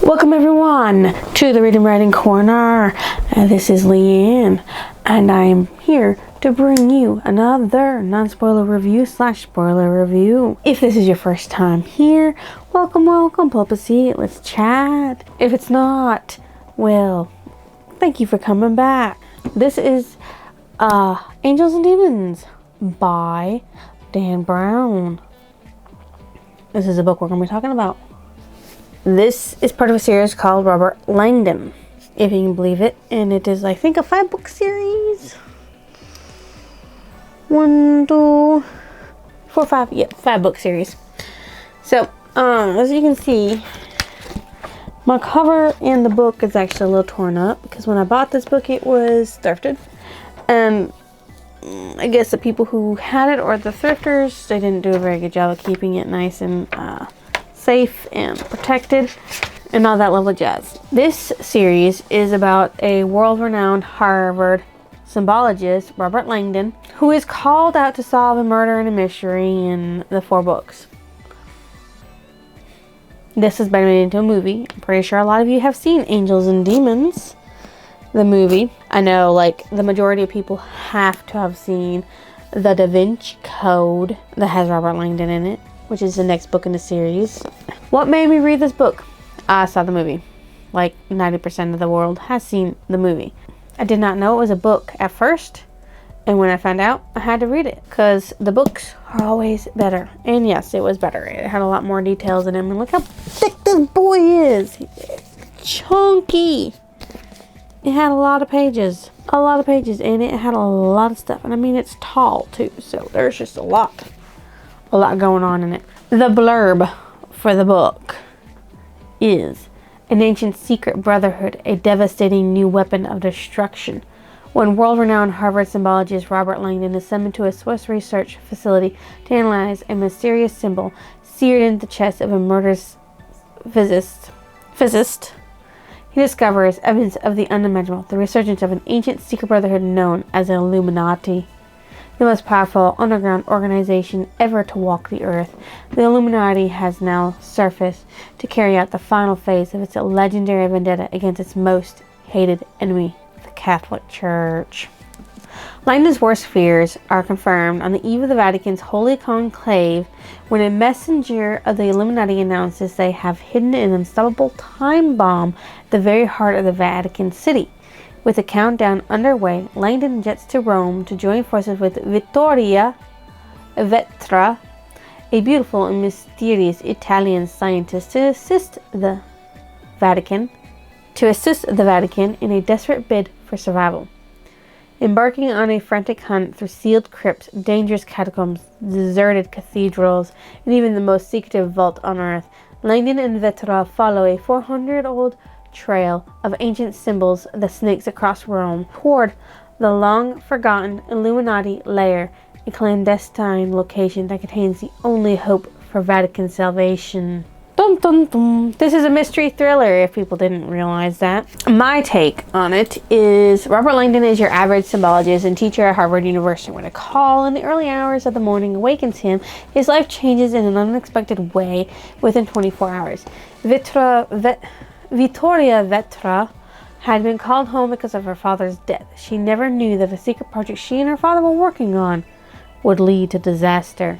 Welcome everyone to the Reading Writing Corner. This is Leanne, and I'm here to bring you another non-spoiler review / spoiler review. If this is your first time here, welcome, pull up a seat, let's chat. If it's not, well, thank you for coming back. This is Angels and Demons by Dan Brown. This is a book we're going to be talking about. This is part of a series called Robert Langdon, if you can believe it. And it is, I think, a 5-book series. 1, 2, 4, 5. Yeah, 5-book series. So, as you can see, my cover in the book is actually a little torn up. Because when I bought this book, it was thrifted. And I guess the people who had it, or the thrifters, they didn't do a very good job of keeping it nice and safe and protected and all that lovely jazz. This series is about a world-renowned Harvard symbologist, Robert Langdon, who is called out to solve a murder and a mystery in the 4 books. This has been made into a movie. I'm pretty sure a lot of you have seen Angels and Demons, the movie. I know, like, the majority of people have to have seen the Da Vinci Code that has Robert Langdon in it, which is the next book in the series. What made me read this book? I saw the movie. Like 90% of the world has seen the movie. I did not know it was a book at first, and when I found out, I had to read it because the books are always better. And yes, it was better. It had a lot more details in it. And look how thick this boy is. He's chunky. It had a lot of pages. And it had a lot of stuff. And I mean, it's tall too, so there's just a lot going on in it. The blurb for the book is: an ancient secret brotherhood, a devastating new weapon of destruction. When world-renowned Harvard symbologist Robert Langdon is summoned to a Swiss research facility to analyze a mysterious symbol seared into the chest of a murderous physicist, he discovers evidence of the unimaginable, the resurgence of an ancient secret brotherhood known as the Illuminati. The most powerful underground organization ever to walk the earth, the Illuminati has now surfaced to carry out the final phase of its legendary vendetta against its most hated enemy, the Catholic Church. Langdon's worst fears are confirmed on the eve of the Vatican's Holy Conclave when a messenger of the Illuminati announces they have hidden an unstoppable time bomb at the very heart of the Vatican City. With the countdown underway, Langdon jets to Rome to join forces with Vittoria Vetra, a beautiful and mysterious Italian scientist, to assist the Vatican in a desperate bid for survival. Embarking on a frantic hunt through sealed crypts, dangerous catacombs, deserted cathedrals, and even the most secretive vault on earth, Langdon and Vetra follow a 400-old trail of ancient symbols that snakes across Rome toward the long-forgotten Illuminati lair, a clandestine location that contains the only hope for Vatican salvation. Dun, dun, dun. This is a mystery thriller, if people didn't realize that. My take on it is Robert Langdon is your average symbologist and teacher at Harvard University. When a call in the early hours of the morning awakens him, his life changes in an unexpected way within 24 hours. Vittoria Vetra had been called home because of her father's death. She never knew that a secret project she and her father were working on would lead to disaster.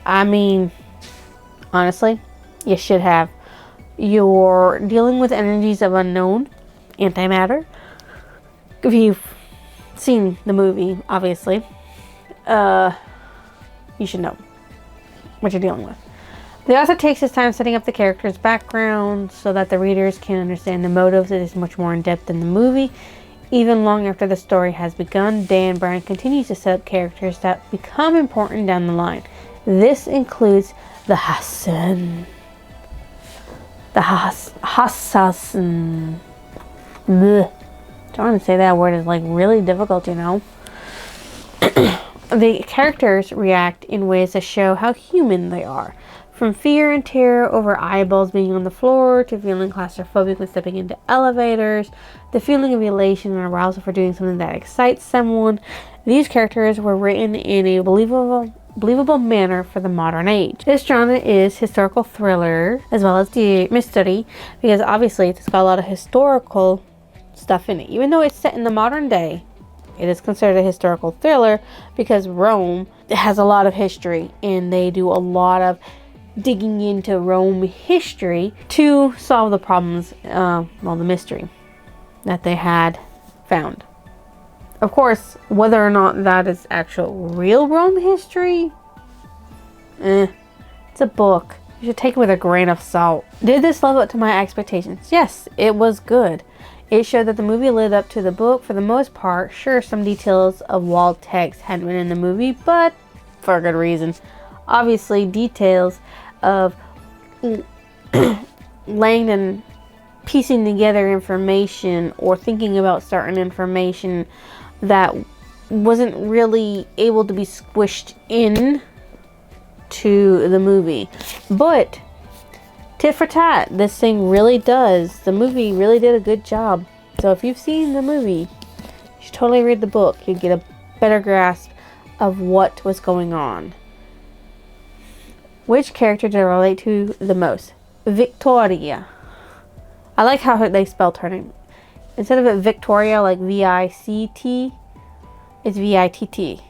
I mean, honestly, you should have. You're dealing with energies of unknown antimatter. If you've seen the movie, obviously, you should know what you're dealing with. The author takes his time setting up the characters' backgrounds so that the readers can understand the motives. It is much more in depth than the movie. Even long after the story has begun, Dan Brown continues to set up characters that become important down the line. This includes the Hassan. Hassan. Trying to say that word is like really difficult, you know. The characters react in ways that show how human they are. From fear and terror over eyeballs being on the floor, to feeling claustrophobic when stepping into elevators, the feeling of elation and arousal for doing something that excites someone. These characters were written in a believable believable manner for the modern age. This genre is historical thriller as well as the mystery, because obviously it's got a lot of historical stuff in it. Even though it's set in the modern day, it is considered a historical thriller because Rome has a lot of history, and they do a lot of digging into Rome history to solve the problems, the mystery that they had found. Of course, whether or not that is actual real Rome history, it's a book. You should take it with a grain of salt. Did this live up to my expectations? Yes, it was good. It showed that the movie lived up to the book for the most part. Sure, some details of wall text hadn't been in the movie, but for good reasons. Obviously, details of Langdon piecing together information or thinking about certain information that wasn't really able to be squished in to the movie. But tit for tat, this thing really does. The movie really did a good job. So if you've seen the movie, you should totally read the book. You get a better grasp of what was going on. Which character did I relate to the most? Victoria. I like how they spelled her name. Instead of it Victoria, like V-I-C-T, it's V-I-T-T.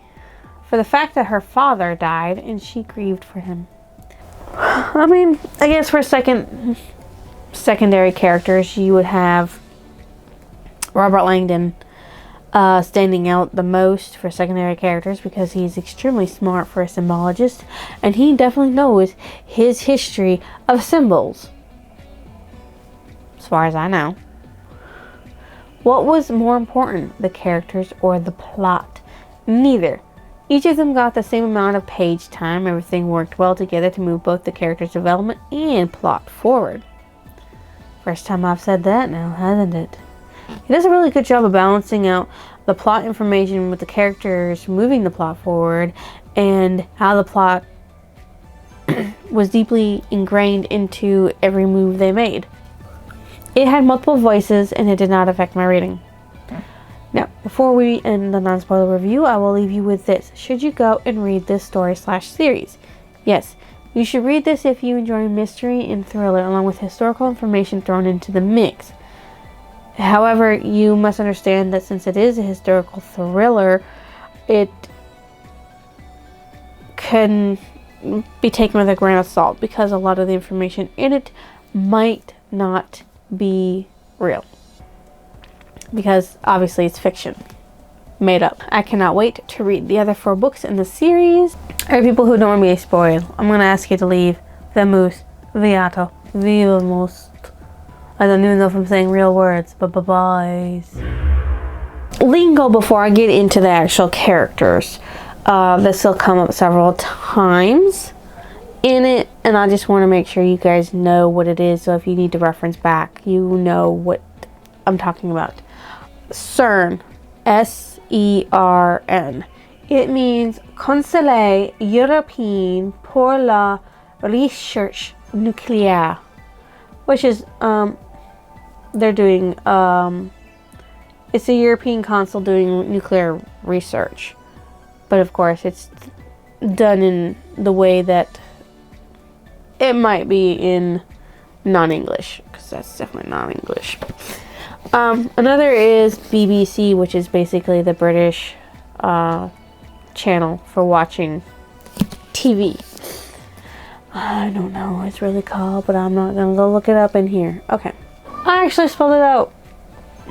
For the fact that her father died and she grieved for him. I mean, I guess for secondary characters, you would have Robert Langdon standing out the most for secondary characters because he's extremely smart for a symbologist, and he definitely knows his history of symbols, as far as I know. What was more important, the characters or the plot? Neither. Each of them got the same amount of page time. Everything worked well together to move both the characters' development and plot forward. First time I've said that now, hasn't it? He does a really good job of balancing out the plot information with the characters moving the plot forward, and how the plot was deeply ingrained into every move they made. It had multiple voices, and it did not affect my reading. Now, before we end the non-spoiler review, I will leave you with this. Should you go and read this story/series? Yes, you should read this if you enjoy mystery and thriller, along with historical information thrown into the mix. However, you must understand that since it is a historical thriller, it can be taken with a grain of salt because a lot of the information in it might not be real. Because obviously it's fiction, made up. I cannot wait to read the other 4 books in the series. Alright, people who don't want me to spoil, I'm going to ask you to leave Vemos, Viato, Vivamos. I don't even know if I'm saying real words, but bye-byes. Lingo before I get into the actual characters. This will come up several times in it, and I just want to make sure you guys know what it is, so if you need to reference back, you know what I'm talking about. CERN, S-E-R-N. It means Conseil Européen pour la Recherche Nucléaire, which is, they're doing, it's a European council doing nuclear research. But of course, it's done in the way that it might be in non-English, because that's definitely non-English. Another is BBC, which is basically the British channel for watching TV. I don't know what it's really called, but I'm not going to go look it up in here. Okay. I actually spelled it out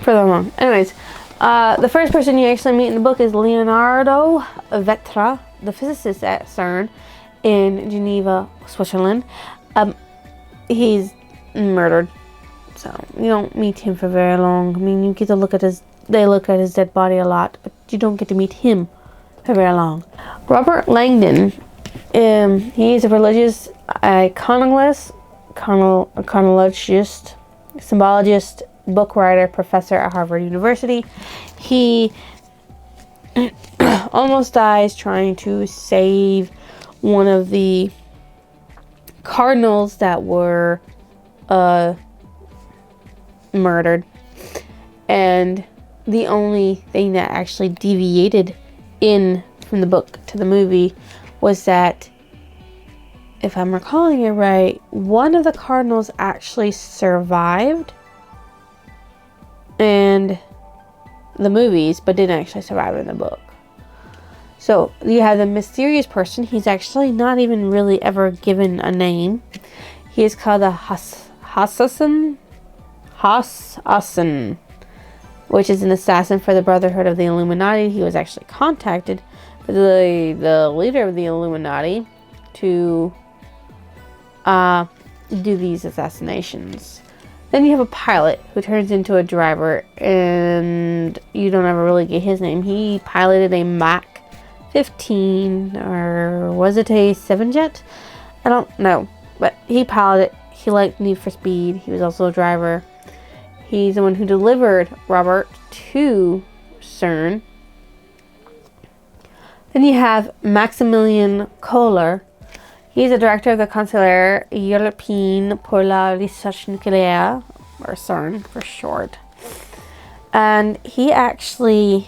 for that long. Anyways, the first person you actually meet in the book is Leonardo Vetra, the physicist at CERN in Geneva, Switzerland. He's murdered, so you don't meet him for very long. I mean, you get to look at they look at his dead body a lot, but you don't get to meet him for very long. Robert Langdon, he's a religious iconologist, symbologist, book writer, professor at Harvard University. He almost dies trying to save one of the cardinals that were murdered, and the only thing that actually deviated from the book to the movie was that, if I'm recalling it right, one of the cardinals actually survived in the movies, but didn't actually survive in the book. So you have the mysterious person. He's actually not even really ever given a name. He is called the Hassasin, which is an assassin for the Brotherhood of the Illuminati. He was actually contacted by the leader of the Illuminati to do these assassinations. Then you have a pilot who turns into a driver, and you don't ever really get his name. He piloted a Mach 15, or was it a 7 jet? I don't know, but he piloted. He liked Need for Speed. He was also a driver. He's the one who delivered Robert to CERN. Then you have Maximilian Kohler. He's the director of the Conseil Européen pour la Recherche Nucléaire, or CERN for short. And he actually,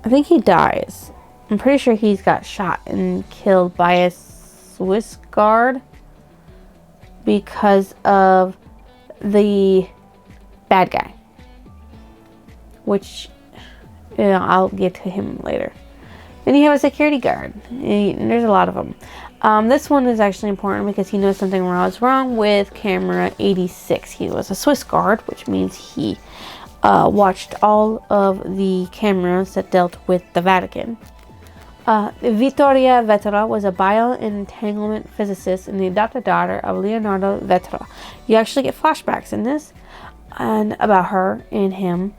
I think he dies. I'm pretty sure he's got shot and killed by a Swiss guard because of the bad guy. Which, I'll get to him later. Then you have a security guard. And there's a lot of them. This one is actually important because he knows something was wrong with camera 86. He was a Swiss guard, which means he watched all of the cameras that dealt with the Vatican. Vittoria Vetera was a bioentanglement physicist and the adopted daughter of Leonardo Vetera. You actually get flashbacks in this and about her and him.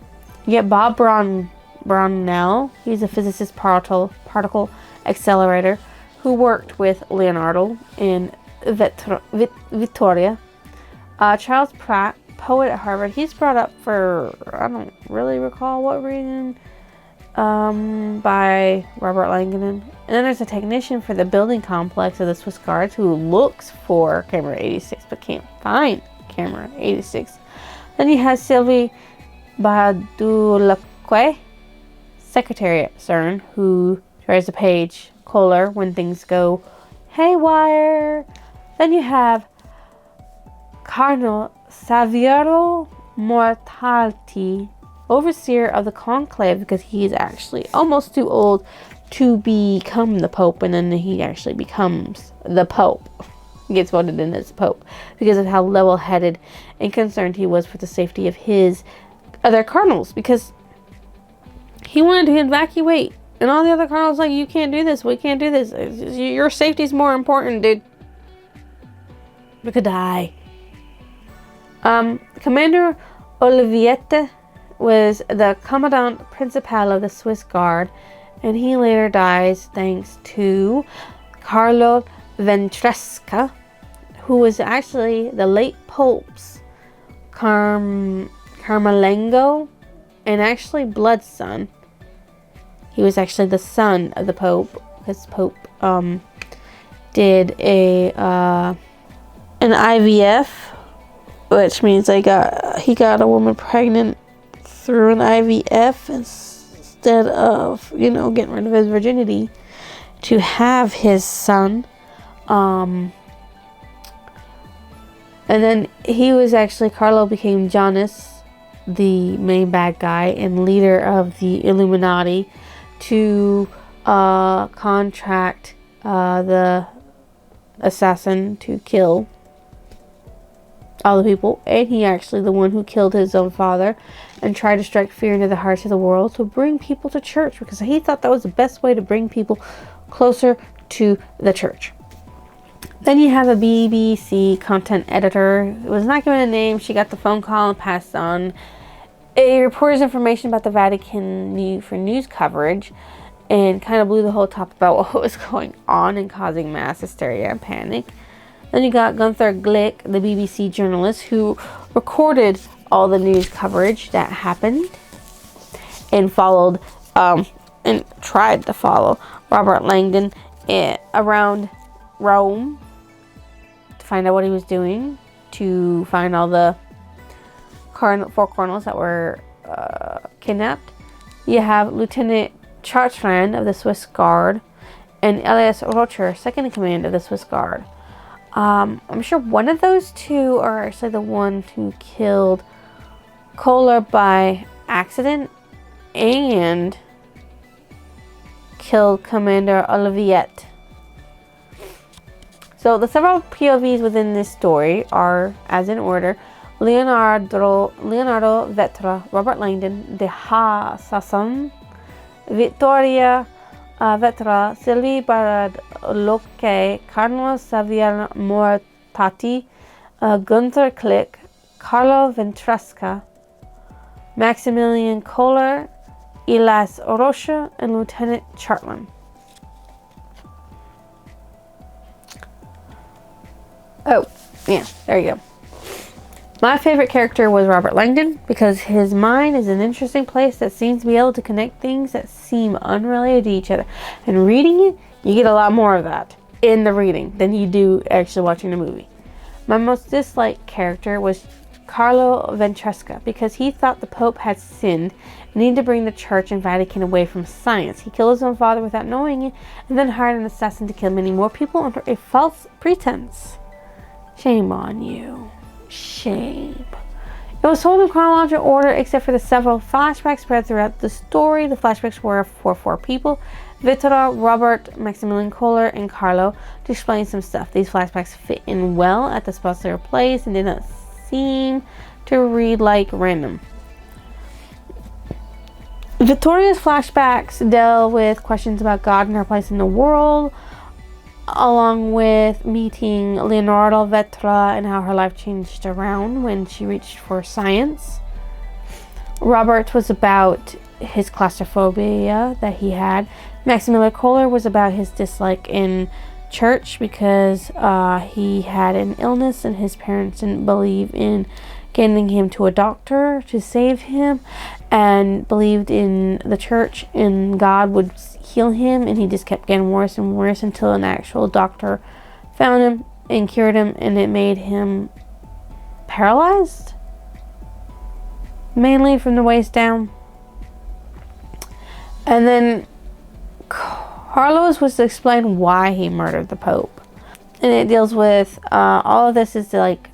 You get Bob Brownell. He's a physicist particle accelerator who worked with Leonardo and Vittoria. Charles Pratt, poet at Harvard. He's brought up for, I don't really recall what reason, by Robert Langdon. And then there's a technician for the building complex of the Swiss Guards who looks for camera 86 but can't find camera 86. Then you have Sylvie Badulaque, secretary at CERN, who tries to page Kohler when things go haywire. Then you have Cardinal Saverio Mortalti, overseer of the conclave, because he's actually almost too old to become the Pope, and then he actually becomes the Pope. He gets voted in as Pope because of how level-headed and concerned he was for the safety of his other cardinals, because he wanted to evacuate, and all the other cardinals like, you can't do this, we can't do this, your safety's more important, dude. We could die. Commander Oliviette was the Commandant Principal of the Swiss Guard, and he later dies thanks to Carlo Ventresca, who was actually the late Pope's Carmelengo and actually blood son. He was actually the son of the Pope, because Pope did an IVF, which means he got a woman pregnant through an IVF instead of, getting rid of his virginity to have his son. And then Carlo became Janus, the main bad guy and leader of the Illuminati, to contract the assassin to kill all the people. And he actually the one who killed his own father and tried to strike fear into the hearts of the world to bring people to church, because he thought that was the best way to bring people closer to the church. Then you have a BBC content editor who was not given a name. She got the phone call and passed on a reporter's information about the Vatican for news coverage, and kind of blew the whole top about what was going on and causing mass hysteria and panic. Then you got Gunther Glick, the BBC journalist, who recorded all the news coverage that happened and followed, and tried to follow Robert Langdon around Rome to find out what he was doing, to find all the four cardinals that were kidnapped. You have Lieutenant Chartrand of the Swiss Guard, and Elias Rocher, second in command of the Swiss Guard. I'm sure one of those two are actually the one who killed Kohler by accident and killed Commander Oliviet. So the several POVs within this story are, as in order, Leonardo Vetra, Robert Langdon, De Sasson, Vittoria Vetra, Sylvie Baradloque, Carlos Xavier Mortati, Gunther Klick, Carlo Ventresca, Maximilian Kohler, Elias Rocha, and Lieutenant Chartland. Oh, yeah, there you go. My favorite character was Robert Langdon because his mind is an interesting place that seems to be able to connect things that seem unrelated to each other. And reading it, you get a lot more of that in the reading than you do actually watching the movie. My most disliked character was Carlo Ventresca because he thought the Pope had sinned and needed to bring the Church and Vatican away from science. He killed his own father without knowing it and then hired an assassin to kill many more people under a false pretense. Shame on you. Shame. It was told in chronological order except for the several flashbacks spread throughout the story. The flashbacks were for four people: Vittoria, Robert, Maximilian Kohler, and Carlo, to explain some stuff. These flashbacks fit in well at the spots they were placed and did not seem to read like random. Vittoria's flashbacks dealt with questions about God and her place in the world, along with meeting Leonardo Vetra and how her life changed around when she reached for science. Robert was about his claustrophobia that he had. Maximilian Kohler was about his dislike in church because he had an illness and his parents didn't believe in getting him to a doctor to save him, and believed in the church and God would heal him, and he just kept getting worse and worse until an actual doctor found him and cured him, and it made him paralyzed, mainly from the waist down. And then Carlos was to explain why he murdered the Pope, and it deals with all of this is like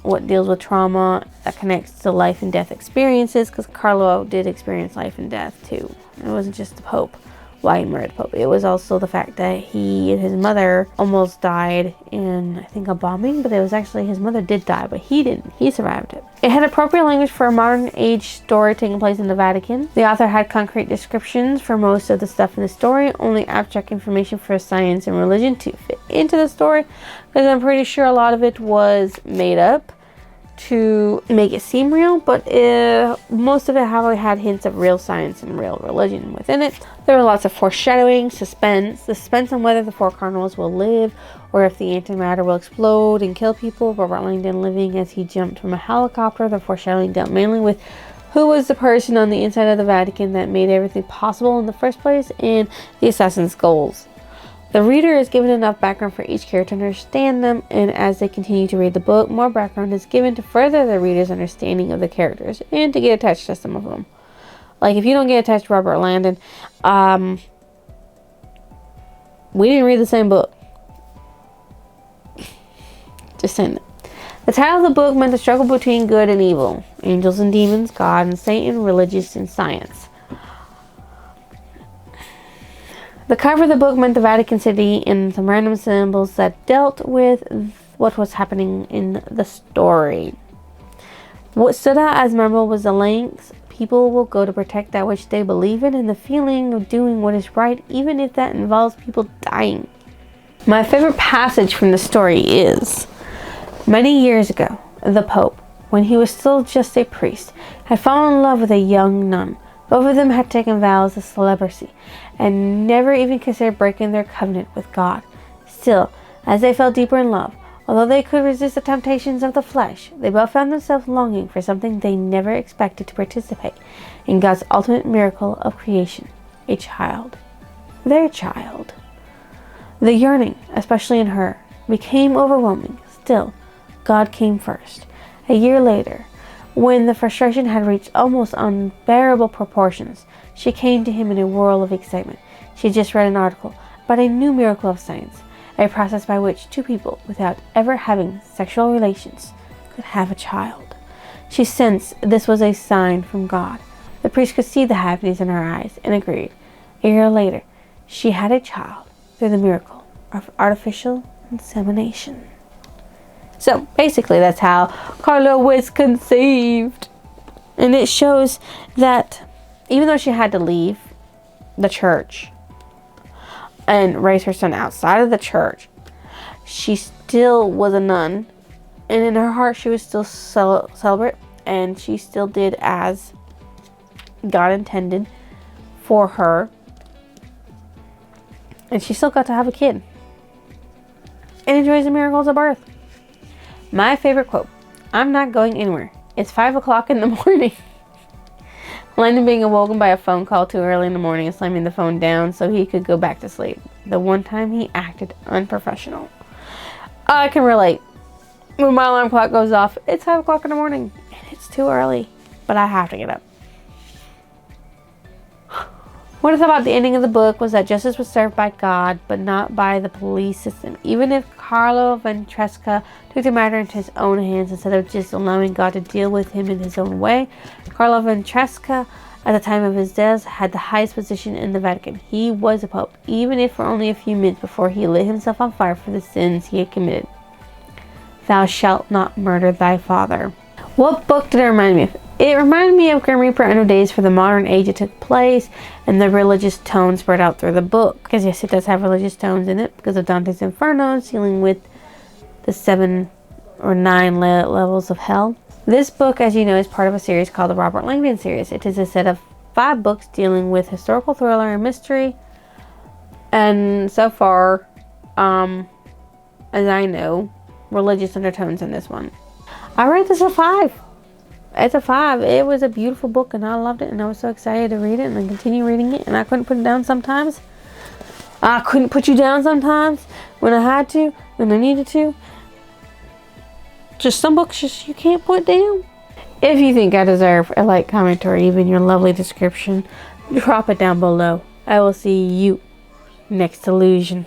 what deals with trauma that connects to life and death experiences, because Carlo did experience life and death too. It wasn't just the Pope, why he murdered the Pope. It was also the fact that he and his mother almost died in, I think, a bombing, but it was actually his mother did die, but he didn't. He survived it. It had appropriate language for a modern age story taking place in the Vatican. The author had concrete descriptions for most of the stuff in the story, only abstract information for science and religion to fit into the story, because I'm pretty sure a lot of it was made up to make it seem real, but most of it probably had hints of real science and real religion within it. There were lots of foreshadowing, suspense on whether the four cardinals will live or if the antimatter will explode and kill people. Robert Langdon living as he jumped from a helicopter. The foreshadowing dealt mainly with who was the person on the inside of the Vatican that made everything possible in the first place and the assassin's goals. The reader is given enough background for each character to understand them, and as they continue to read the book, more background is given to further the reader's understanding of the characters and to get attached to some of them. Like, if you don't get attached to Robert Langdon, we didn't read the same book. Just saying that. The title of the book meant the struggle between good and evil, angels and demons, God and Satan, religious and science. The cover of the book meant the Vatican City and some random symbols that dealt with what was happening in the story. What stood out as memorable was the lengths people will go to protect that which they believe in and the feeling of doing what is right, even if that involves people dying. My favorite passage from the story is, many years ago, the Pope, when he was still just a priest, had fallen in love with a young nun. Both of them had taken vows of celibacy and never even considered breaking their covenant with God. Still, as they fell deeper in love, although they could resist the temptations of the flesh, they both found themselves longing for something they never expected to participate in God's ultimate miracle of creation, a child. Their child. The yearning, especially in her, became overwhelming. Still, God came first. A year later, when the frustration had reached almost unbearable proportions, She came to him in a whirl of excitement. She had just read an article about a new miracle of science, a process by which two people, without ever having sexual relations, could have a child. She sensed this was a sign from God. The priest could see the happiness in her eyes and agreed. A year later, she had a child through the miracle of artificial insemination. So basically that's how Carla was conceived. And it shows that even though she had to leave the church and raise her son outside of the church, she still was a nun. And in her heart she was still celibate, and she still did as God intended for her. And she still got to have a kid and enjoys the miracles of birth. My favorite quote: "I'm not going anywhere. It's 5 o'clock in the morning." Landon being awoken by a phone call too early in the morning and slamming the phone down so he could go back to sleep. The one time he acted unprofessional. I can relate. When my alarm clock goes off, it's 5 o'clock in the morning and it's too early, but I have to get up. What I thought about the ending of the book was that justice was served by God, but not by the police system. Even if Carlo Ventresca took the matter into his own hands instead of just allowing God to deal with him in his own way, Carlo Ventresca, at the time of his death, had the highest position in the Vatican. He was a pope, even if for only a few minutes before he lit himself on fire for the sins he had committed. Thou shalt not murder thy father. What book did it remind me of? It reminded me of Grim Reaper End of Days for the modern age it took place, and the religious tone spread out through the book. Because yes, it does have religious tones in it because of Dante's Inferno, dealing with the 7 or 9 levels of hell. This book, as you know, is part of a series called the Robert Langdon series. It is a set of 5 books dealing with historical thriller and mystery. And so far, as I know, religious undertones in this one. I rate this a 5. It's a 5. It was a beautiful book and I loved it, and I was so excited to read it and continue reading it, and I couldn't put it down sometimes. I couldn't put you down sometimes when I had to, when I needed to. Just some books you can't put down. If you think I deserve a like, comment, or even your lovely description, drop it down below. I will see you next illusion.